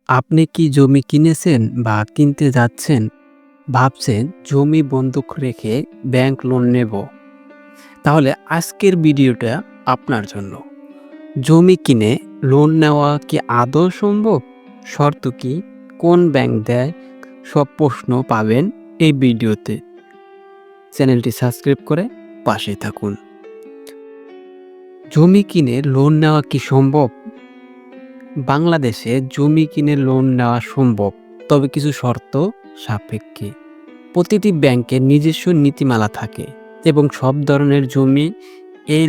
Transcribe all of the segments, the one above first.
আপনি কি জমি কিনেছেন বা কিনতে যাচ্ছেন? ভাবছেন জমি বন্ধক রেখে ব্যাংক লোন নেব? তাহলে আজকের ভিডিওটা আপনার জন্য। জমি কিনে লোন নেওয়া কি আদৌ সম্ভব? শর্ত কি? কোন ব্যাংক দেয়? সব প্রশ্ন পাবেন এই ভিডিওতে। চ্যানেলটি সাবস্ক্রাইব করে পাশে থাকুন। জমি কিনে লোন নেওয়া কি সম্ভব? বাংলাদেশে জমি কিনে লোন নেওয়া সম্ভব, তবে কিছু শর্ত সাপেক্ষে। প্রতিটি ব্যাংকের নিজস্ব নীতিমালা থাকে এবং সব ধরনের জমি এই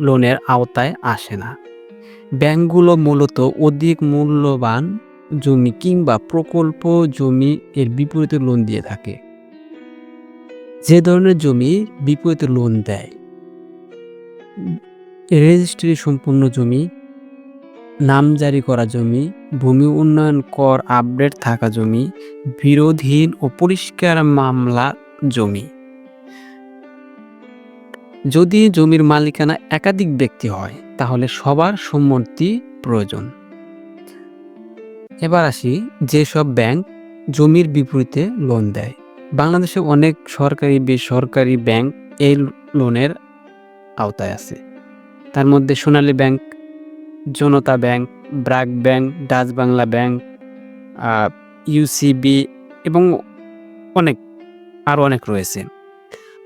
লোনের আওতায় আসে না। ব্যাংকগুলো মূলত অধিক মূল্যবান জমি কিংবা প্রকল্প জমি এর বিপরীতে লোন দিয়ে থাকে। যে ধরনের জমি বিপরীতে লোন দেয়: রেজিস্ট্রি সম্পূর্ণ জমি, নামজারি করা জমি, ভূমি উন্নয়ন কর আপডেট থাকা জমি, বিরোধহীন ও পরিষ্কার মামলা জমি। যদি জমির মালিকানা একাধিক ব্যক্তি হয় তাহলে সবার সম্মতি প্রয়োজন। এবার আসি যেসব ব্যাংক জমির বিপরীতে লোন দেয়। বাংলাদেশে অনেক সরকারি বেসরকারি ব্যাংক এই লোনের আওতায় আছে। তার মধ্যে Sonali bank, Janata bank, BRAC bank, Dutch Bangla bank, UCB এবং আরও অনেক রয়েছে।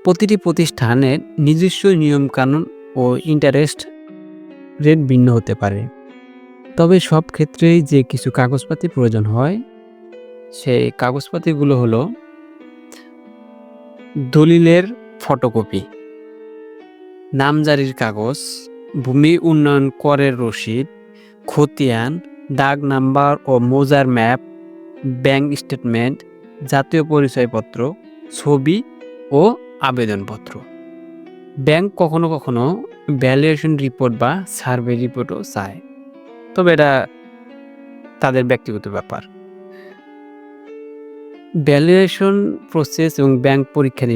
প্রতিটি প্রতিষ্ঠানের নিজস্ব নিয়মকানুন ও ইন্টারেস্ট রেট ভিন্ন হতে পারে, তবে সব ক্ষেত্রেই যে কিছু কাগজপাতি প্রয়োজন হয় সেই কাগজপাতিগুলো হলো: দলিলের ফটোকপি, নামজারির কাগজ, ভূমি উন্নয়ন করের রসিদ, খতিয়ান, দাগ নাম্বার ও মৌজার ম্যাপ, ব্যাংক স্টেটমেন্ট, জাতীয় পরিচয়পত্র, ছবি ও আবেদনপত্র। ব্যাংক কখনো কখনো ভ্যালুয়েশন রিপোর্ট বা সার্ভে রিপোর্টও চায়, তবে এটা তাদের ব্যক্তিগত ব্যাপার। ভ্যালুয়েশন প্রসেস এবং ব্যাংক পরীক্ষা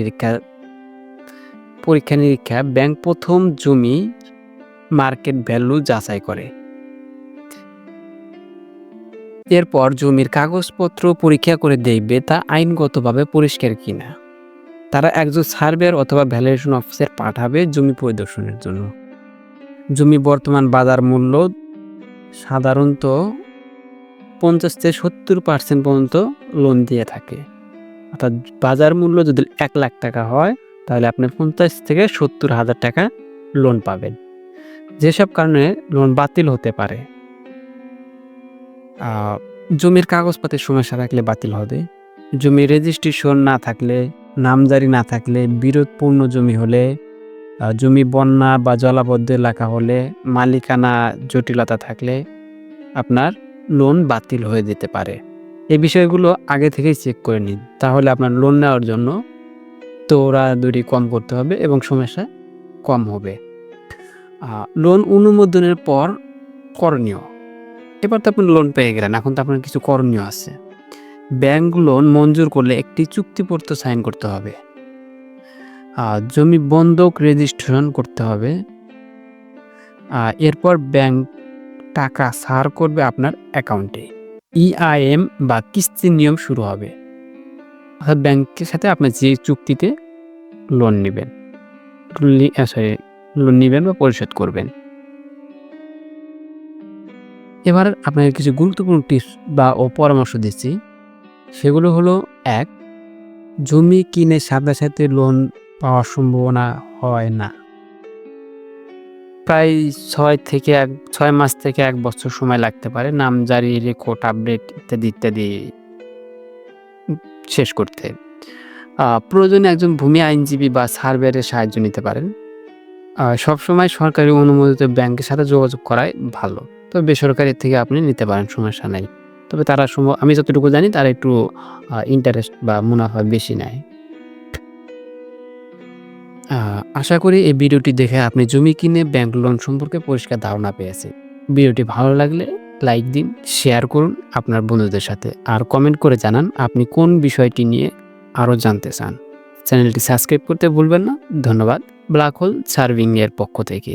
নিরীক্ষা। ব্যাংক প্রথম জমি মার্কেট ভ্যালু যাচাই করে, এরপর জমির কাগজপত্র পরীক্ষা করে দেখবে তা আইনগতভাবে পরিষ্কার কিনা। তারা একজন সার্ভেয়ার অথবা ভ্যালুয়েশন অফিসার পাঠাবে জমি পরিদর্শনের জন্য। জমি বর্তমান বাজার মূল্য সাধারণত 50-70% পর্যন্ত লোন দিয়ে থাকে। অর্থাৎ বাজার মূল্য যদি 1 লাখ টাকা হয় তাহলে আপনি 50,000-70,000 টাকা লোন পাবেন। যেসব কারণে লোন বাতিল হতে পারে: জমির কাগজপত্রের সমস্যা থাকলে বাতিল হবে, জমি রেজিস্ট্রেশন না থাকলে, নামজারি না থাকলে, বিরোধপূর্ণ জমি হলে, জমি বন্যা বা জলাবদ্ধ এলাকা হলে, মালিকানা জটিলতা থাকলে আপনার লোন বাতিল হয়ে যেতে পারে। এই বিষয়গুলো আগে থেকেই চেক করে নিন, তাহলে আপনার লোন নেওয়ার জন্য দৌড়াদৌড়ি কম করতে হবে এবং সমস্যা কম হবে। লোন অনুমোদনের পর করণীয়: এবার তো আপনি লোন পেয়ে গেলেন, এখন তো আপনার কিছু করণীয় আছে। ব্যাংক লোন মঞ্জুর করলে একটি চুক্তিপত্র সাইন করতে হবে, জমি বন্ধক রেজিস্ট্রেশন করতে হবে, এরপর ব্যাংক টাকা সার করবে আপনার অ্যাকাউন্টে। ইআইএম বা কিস্তির নিয়ম শুরু হবে, অর্থাৎ ব্যাংকের সাথে আপনি যে চুক্তিতে লোন নেবেন বা পরিশোধ করবেন। এবার আপনাকে কিছু গুরুত্বপূর্ণ টিপস ও পরামর্শ দিচ্ছি। সেগুলো হলো: 1, জমি কিনে সাথে সাথে লোন পাওয়ার সম্ভাবনা হয় না। প্রায় 6 মাস থেকে 1 বছর সময় লাগতে পারে নামজারি, রেকর্ড আপডেট ইত্যাদি শেষ করতে। প্রয়োজনে একজন ভূমি আইনজীবী বা সার্ভেয়ারের সাহায্য নিতে পারেন। সবসময় সরকারি অনুমোদিত ব্যাংকের সাথে যোগাযোগ করাই ভালো, তবে বেসরকারি থেকে আপনি নিতে পারেন, সমস্যা নাই। তবে তারা আমি যতটুকু জানি তারা একটু ইন্টারেস্ট বা মুনাফা বেশি নেয়। আশা করি এই ভিডিওটি দেখে আপনি জমি কিনে ব্যাংক লোন সম্পর্কে পরিষ্কার ধারণা পেয়েছেন। ভিডিওটি ভালো লাগলে লাইক দিন, শেয়ার করুন আপনার বন্ধুদের সাথে, আর কমেন্ট করে জানান আপনি কোন বিষয়টি নিয়ে আরও জানতে চান। চ্যানেলটি সাবস্ক্রাইব করতে ভুলবেন না। ধন্যবাদ ব্ল্যাক হোল সার্ভিং এর পক্ষ থেকে।